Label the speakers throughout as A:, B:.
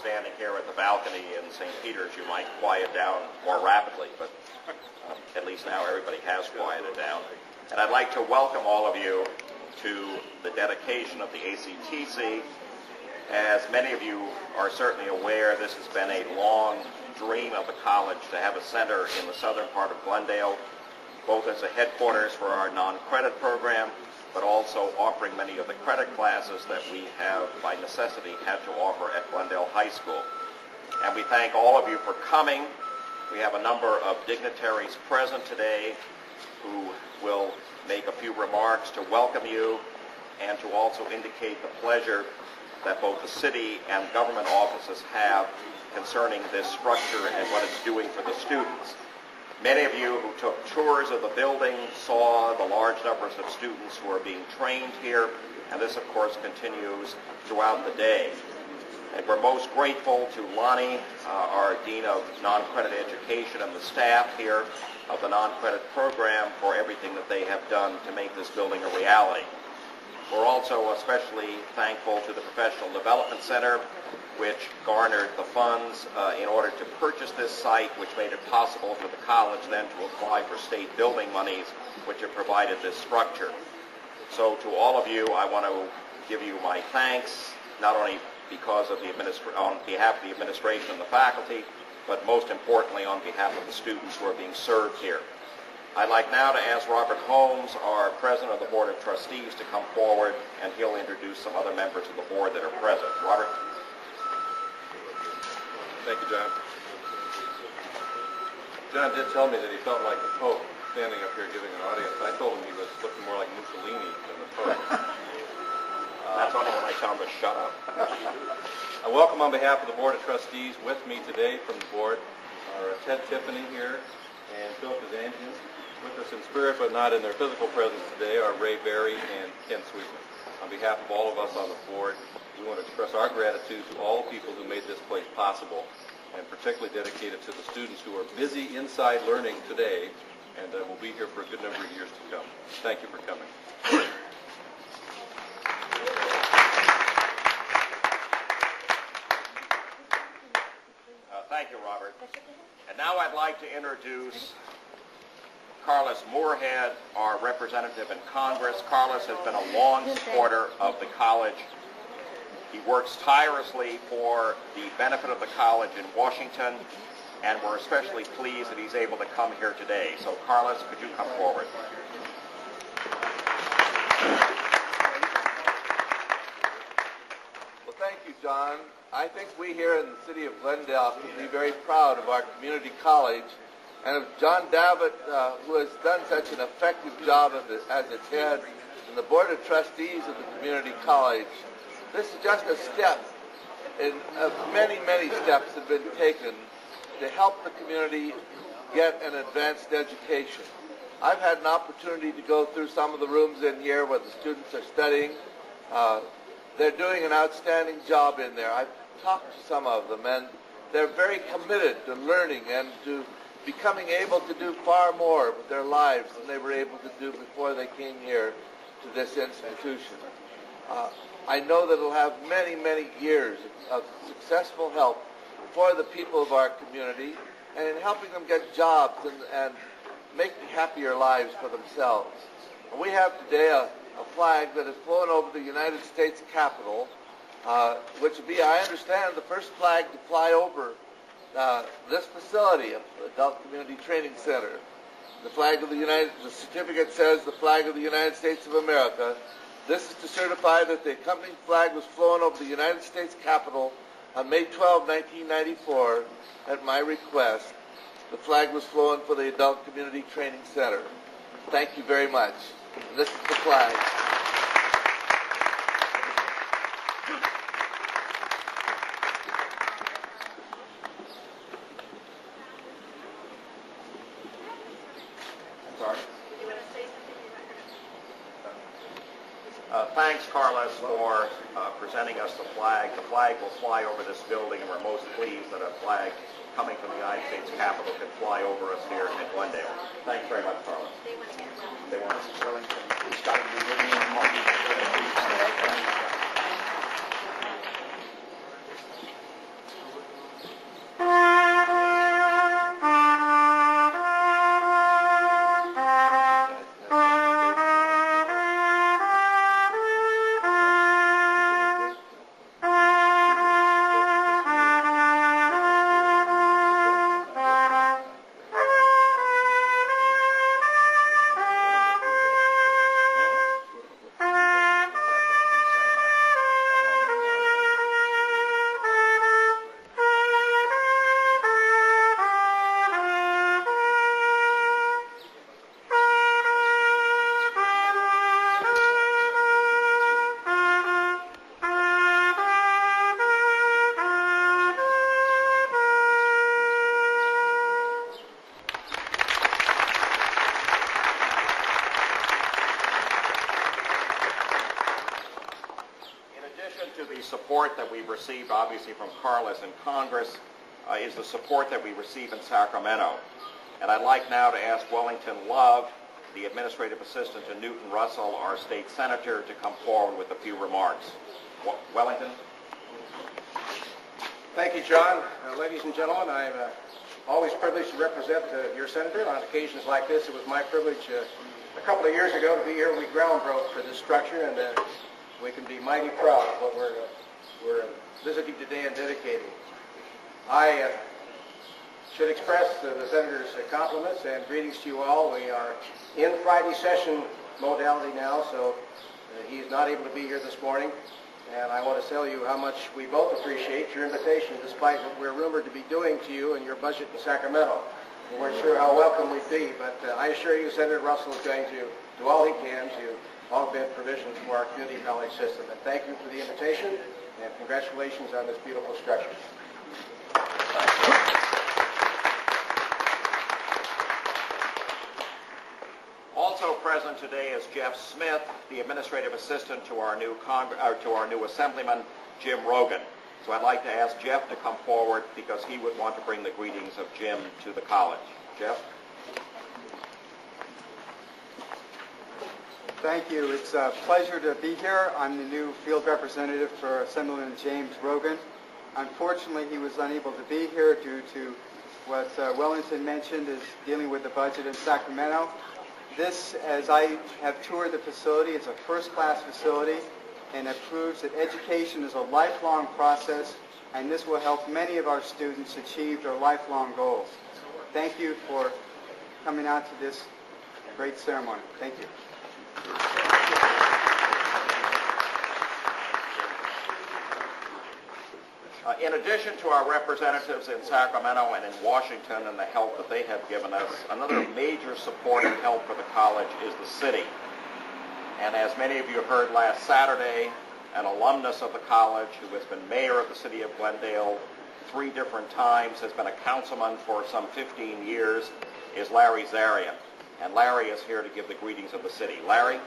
A: Standing here at the balcony in St. Peter's, you might quiet down more rapidly, but at least now everybody has quieted down. And I'd like to welcome all of you to the dedication of the ACTC. As many of you are certainly aware, this has been a long dream of the college to have a center in the southern part of Glendale, both as a headquarters for our non-credit program, but also offering many of the credit classes that we have, by necessity, had to offer at Glendale High School. And we thank all of you for coming. We have a number of dignitaries present today who will make a few remarks to welcome you and to also indicate the pleasure that both the city and government offices have concerning this structure and what it's doing for the students. Many of you who took tours of the building saw the large numbers of students who are being trained here, and this, of course, continues throughout the day. And we're most grateful to Lonnie, our Dean of Non-Credit Education, and the staff here of the non-credit program for everything that they have done to make this building a reality. We're also especially thankful to the Professional Development Center, which garnered the funds in order to purchase this site, which made it possible for the college then to apply for state building monies, which have provided this structure. So to all of you, I want to give you my thanks, not only because of on behalf of the administration and the faculty, but most importantly on behalf of the students who are being served here. I'd like now to ask Robert Holmes, our President of the Board of Trustees, to come forward, and he'll introduce some other members of the board that are present. Robert?
B: Thank you, John. John did tell me that he felt like the Pope standing up here giving an audience. I told him he was looking more like Mussolini than the Pope.
A: That's only when I tell him to shut up.
B: I welcome on behalf of the Board of Trustees with me today from the board are Ted Tiffany here and Phil Kazanjian. With us in spirit but not in their physical presence today are Ray Berry and Ken Sweetman. On behalf of all of us on the board, we want to express our gratitude to all the people who made this place possible, and particularly dedicated to the students who are busy inside learning today and will be here for a good number of years to come. Thank you for coming.
A: Thank you, Robert. And now I'd like to introduce Carlos Moorhead, our representative in Congress. Carlos has been a long supporter of the college. He works tirelessly for the benefit of the college in Washington, and we're especially pleased that he's able to come here today. So, Carlos, could you come forward?
C: Well, thank you, John. I think we here in the city of Glendale can be very proud of our community college and of John Davitt, who has done such an effective job as its head, and the Board of Trustees of the community college. This is just a step in many, many steps that have been taken to help the community get an advanced education. I've had an opportunity to go through some of the rooms in here where the students are studying. They're doing an outstanding job in there. I've talked to some of them, and they're very committed to learning and to becoming able to do far more with their lives than they were able to do before they came here to this institution. I know that it'll have many, many years of successful help for the people of our community and in helping them get jobs and making happier lives for themselves. And we have today a flag that has flown over the United States Capitol, which will be, I understand, the first flag to fly over this facility, the Adult Community Training Center. The certificate says the flag of the United States of America. This is to certify that the accompanying flag was flown over the United States Capitol on May 12, 1994, at my request. The flag was flown for the Adult Community Training Center. Thank you very much. And this is the flag.
A: Thanks, Carlos, for presenting us the flag. The flag will fly over this building, and we're most pleased that a flag coming from the United States Capitol can fly over us here in Glendale. Thanks very much, Carlos. They want us to Wellington. He's got to be with me in March. Support that we've received, obviously, from Carlos in Congress is the support that we receive in Sacramento. And I'd like now to ask Wellington Love, the administrative assistant to Newton Russell, our state senator, to come forward with a few remarks. Wellington?
D: Thank you, John. Ladies and gentlemen, I'm always privileged to represent your senator. On occasions like this, it was my privilege a couple of years ago to be here when we ground broke for this structure, and we can be mighty proud of what we're visiting today and dedicating. I should express the Senator's compliments and greetings to you all. We are in Friday session modality now, so he is not able to be here this morning. And I want to tell you how much we both appreciate your invitation, despite what we're rumored to be doing to you and your budget in Sacramento. We weren't sure how welcome we'd be, but I assure you Senator Russell is going to do all he can to augment provisions for our community college system. And thank you for the invitation, and congratulations on this beautiful structure.
A: Also present today is Jeff Smith, the administrative assistant to our new Assemblyman, Jim Rogan. So I'd like to ask Jeff to come forward because he would want to bring the greetings of Jim to the college. Jeff?
E: Thank you. It's a pleasure to be here. I'm the new field representative for Assemblyman James Rogan. Unfortunately, he was unable to be here due to what Wellington mentioned, is dealing with the budget in Sacramento. This, as I have toured the facility, is a first-class facility, and it proves that education is a lifelong process, and this will help many of our students achieve their lifelong goals. Thank you for coming out to this great ceremony. Thank you.
A: In addition to our representatives in Sacramento and in Washington and the help that they have given us, another major support and help for the college is the city. And as many of you heard last Saturday, an alumnus of the college who has been mayor of the city of Glendale 3 different times, has been a councilman for some 15 years, is Larry Zarian. And Larry is here to give the greetings of the city. Larry?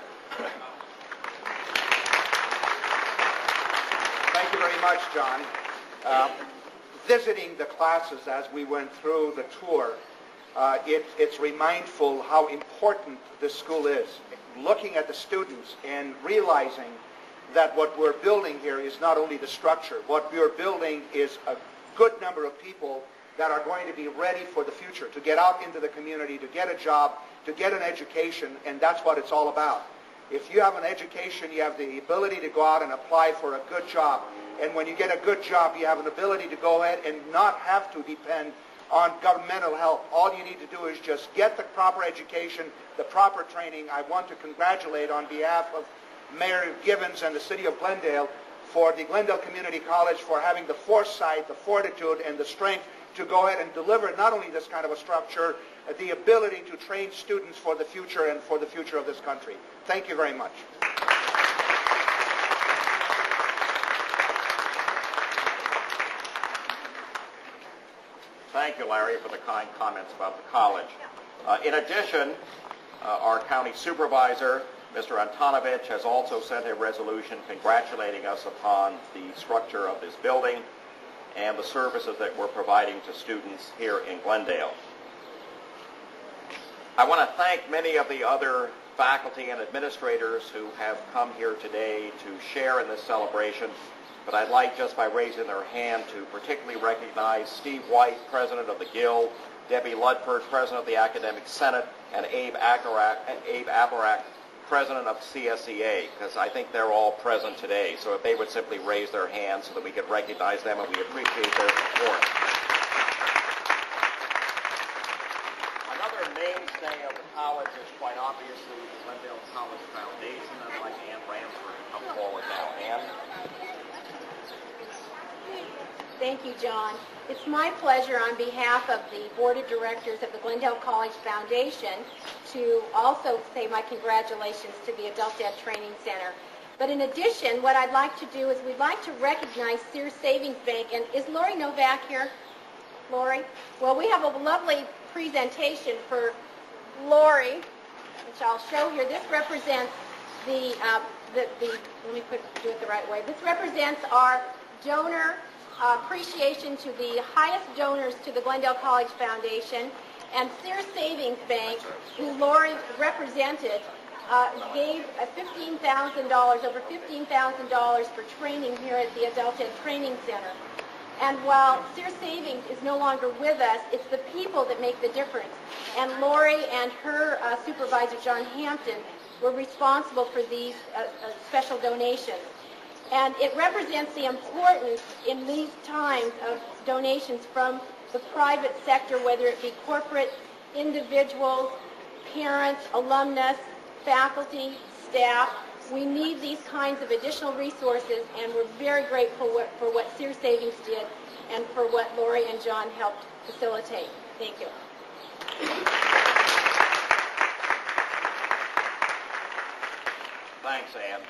F: Thank you very much, John. Visiting the classes as we went through the tour, it's remindful how important this school is. Looking at the students and realizing that what we're building here is not only the structure. What we're building is a good number of people that are going to be ready for the future, to get out into the community, to get a job, to get an education, and that's what it's all about. If you have an education, you have the ability to go out and apply for a good job. And when you get a good job, you have an ability to go ahead and not have to depend on governmental help. All you need to do is just get the proper education, the proper training. I want to congratulate on behalf of Mayor Gibbons and the city of Glendale for the Glendale Community College for having the foresight, the fortitude, and the strength to go ahead and deliver not only this kind of a structure, the ability to train students for the future and for the future of this country. Thank you very much.
A: Thank you, Larry, for the kind comments about the college. In addition, our county supervisor, Mr. Antonovich, has also sent a resolution congratulating us upon the structure of this building and the services that we're providing to students here in Glendale. I want to thank many of the other faculty and administrators who have come here today to share in this celebration, but I'd like, just by raising their hand, to particularly recognize Steve White, President of the Guild, Debbie Ludford, President of the Academic Senate, and Abe Apparak, President of CSEA, because I think they're all present today. So if they would simply raise their hands so that we could recognize them, and we appreciate their support. Another mainstay of the college is quite obviously the Glendale College Foundation. I'd like Ann Ransford to come forward now. Ann?
G: Thank you, John. It's my pleasure on behalf of the Board of Directors of the Glendale College Foundation to also say my congratulations to the Adult Ed Training Center. But in addition, what I'd like to do is we'd like to recognize Sears Savings Bank. And is Lori Novak here? Lori? Well, we have a lovely presentation for Lori, which I'll show here. This represents let me do it the right way. This represents our donor appreciation to the highest donors to the Glendale College Foundation, and Sears Savings Bank, who Lori represented, gave over $15,000 for training here at the Adult Ed Training Center. And while Sears Savings is no longer with us, it's the people that make the difference. And Lori and her supervisor, John Hampton, were responsible for these special donations. And it represents the importance in these times of donations from the private sector, whether it be corporate, individuals, parents, alumnus, faculty, staff. We need these kinds of additional resources, and we're very grateful for what Sears Savings did and for what Lori and John helped facilitate. Thank you.
A: Thanks, Ann.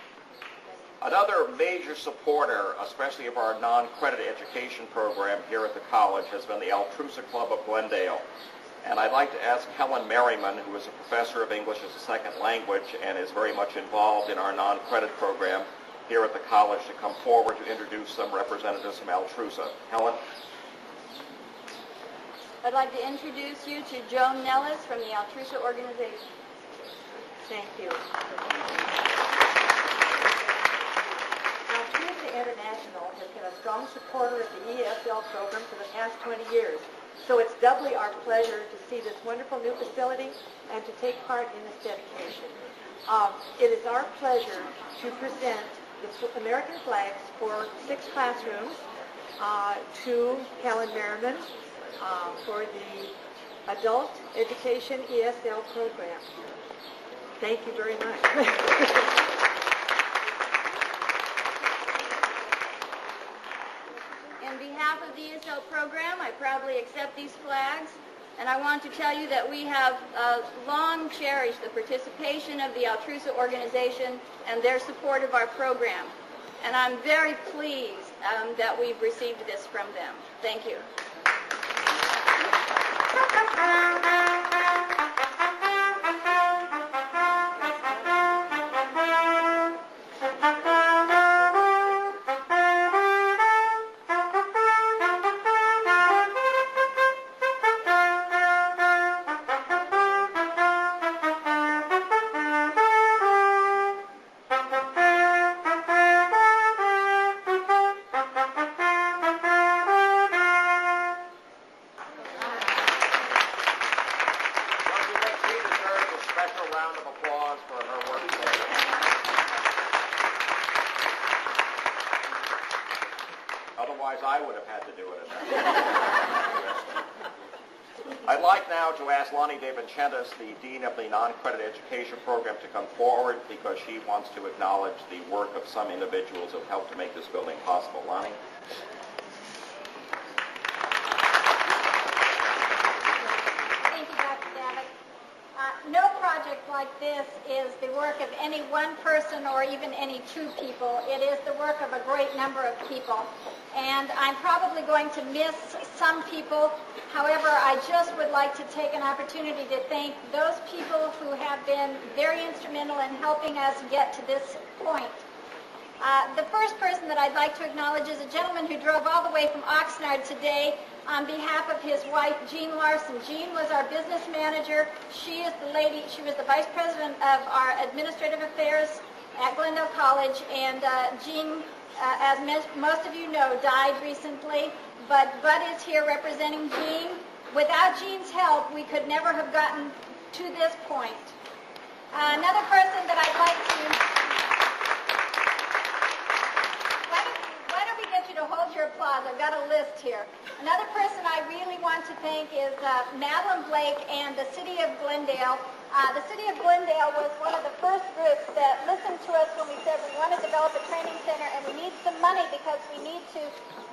A: Another major supporter, especially of our non-credit education program here at the college, has been the Altrusa Club of Glendale. And I'd like to ask Helen Merriman, who is a professor of English as a second language and is very much involved in our non-credit program here at the college, to come forward to introduce some representatives from Altrusa. Helen?
H: I'd like to introduce you to Joan Nellis from the Altrusa organization. Thank you. Altrusa International has been a strong supporter of the ESL program for the past 20 years. So it's doubly our pleasure to see this wonderful new facility and to take part in this dedication. It is our pleasure to present the American flags for 6 classrooms to Helen Merriman for the Adult Education ESL program. Thank you very much. On behalf of the ESL program, I proudly accept these flags, and I want to tell you that we have long cherished the participation of the Altrusa organization and their support of our program. And I'm very pleased that we've received this from them. Thank you.
A: Otherwise, I would have had to do it. I'd like now to ask Lonnie DeVincentis, the Dean of the Non-Credit Education Program, to come forward because she wants to acknowledge the work of some individuals who have helped to make this building possible. Lonnie?
G: Thank you, Dr. Davitt. No project like this is the work of any one person or even any 2 people. It is the work of a great number of people. And I'm probably going to miss some people. However, I just would like to take an opportunity to thank those people who have been very instrumental in helping us get to this point. The first person that I'd like to acknowledge is a gentleman who drove all the way from Oxnard today on behalf of his wife, Jean Larson. Jean was our business manager. She was the vice president of our administrative affairs at Glendale College, and Jean, as most of you know, died recently, but Bud is here representing Jean. Without Jean's help, we could never have gotten to this point. Another person that I'd like to... Why don't we get you to hold your applause? I've got a list here. Another person I really want to thank is Madeline Blake and the City of Glendale. The City of Glendale was one of the first groups that listened to us when we said we want to develop a training center and we need some money because we need to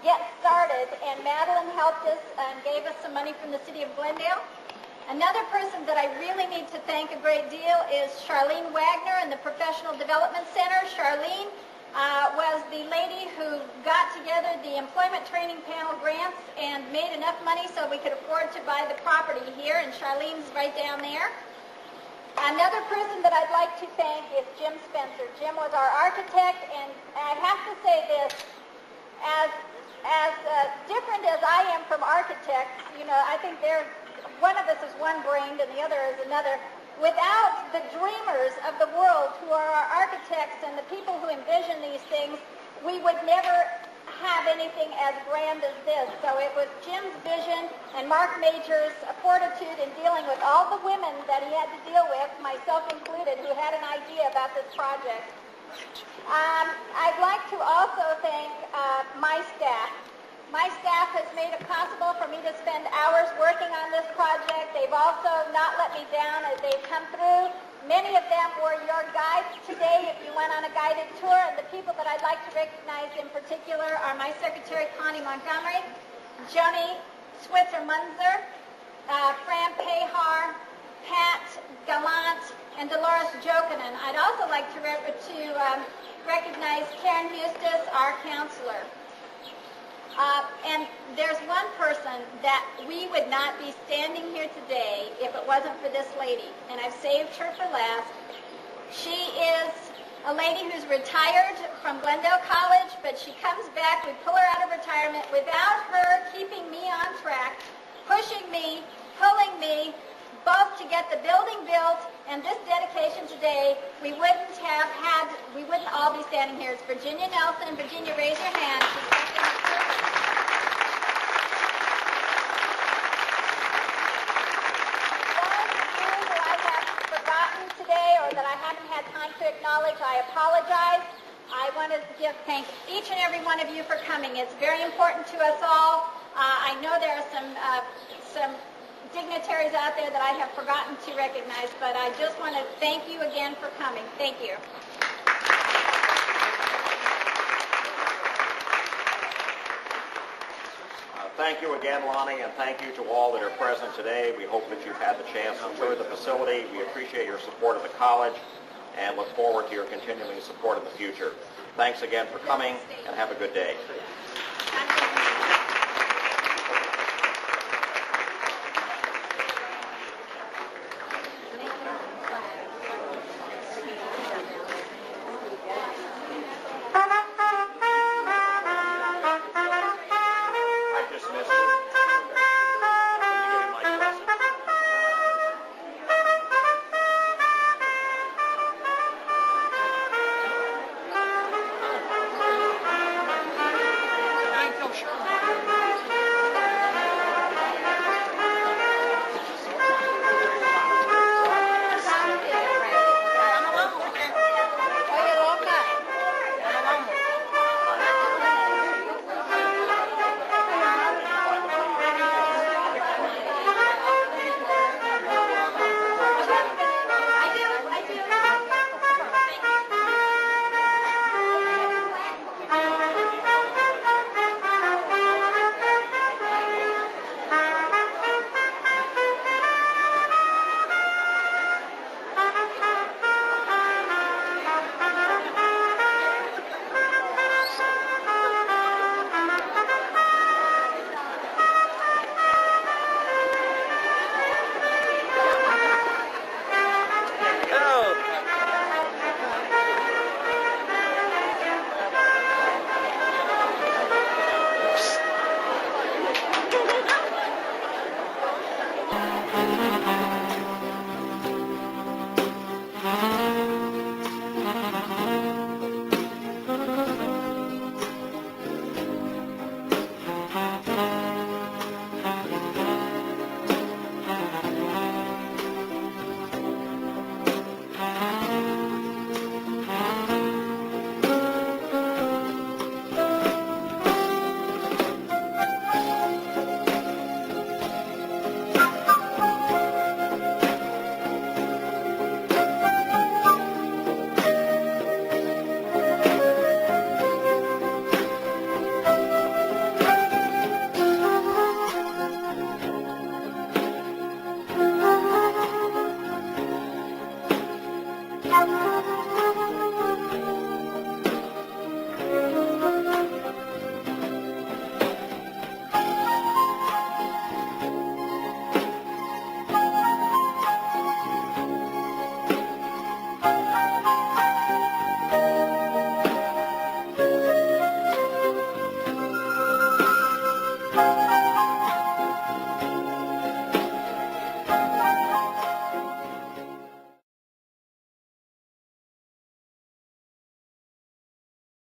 G: get started. And Madeline helped us and gave us some money from the City of Glendale. Another person that I really need to thank a great deal is Charlene Wagner and the Professional Development Center. Charlene was the lady who got together the employment training panel grants and made enough money so we could afford to buy the property here, and Charlene's right down there. Another person that I'd like to thank is Jim Spencer. Jim was our architect, and I have to say this, as different as I am from architects, you know, I think one of us is one-brained and the other is another. Without the dreamers of the world who are our architects and the people who envision these things, we would never have anything as grand as this. So it was Jim's vision and Mark Major's fortitude in dealing with all the women that he had to deal with, myself included, who had an idea about this project. I'd like to also thank my staff. My staff has made it possible for me to spend hours working on this project. They've also not let me down as they've come through. Many of them were your guides today if you went on a guided tour, and the people that I'd like to recognize in particular are my secretary, Connie Montgomery, Joni Switzer-Munzer, Fran Pahar, Pat Gallant, and Dolores Jokinen. I'd also like to recognize Karen Hustis, our counselor. And there's one person that we would not be standing here today if it wasn't for this lady, and I've saved her for last. She is a lady who's retired from Glendale College, but she comes back. We pull her out of retirement without her keeping me on track, pushing me, pulling me, both to get the building built and this dedication today. We wouldn't all be standing here. It's Virginia Nelson. Virginia, raise your hand. That I haven't had time to acknowledge, I apologize. I want to thank each and every one of you for coming. It's very important to us all. I know there are some dignitaries out there that I have forgotten to recognize, but I just want to thank you again for coming. Thank you.
A: Thank you again, Lonnie, and thank you to all that are present today. We hope that you've had the chance to tour the facility. We appreciate your support of the college and look forward to your continuing support in the future. Thanks again for coming, and have a good day.
I: Thank you.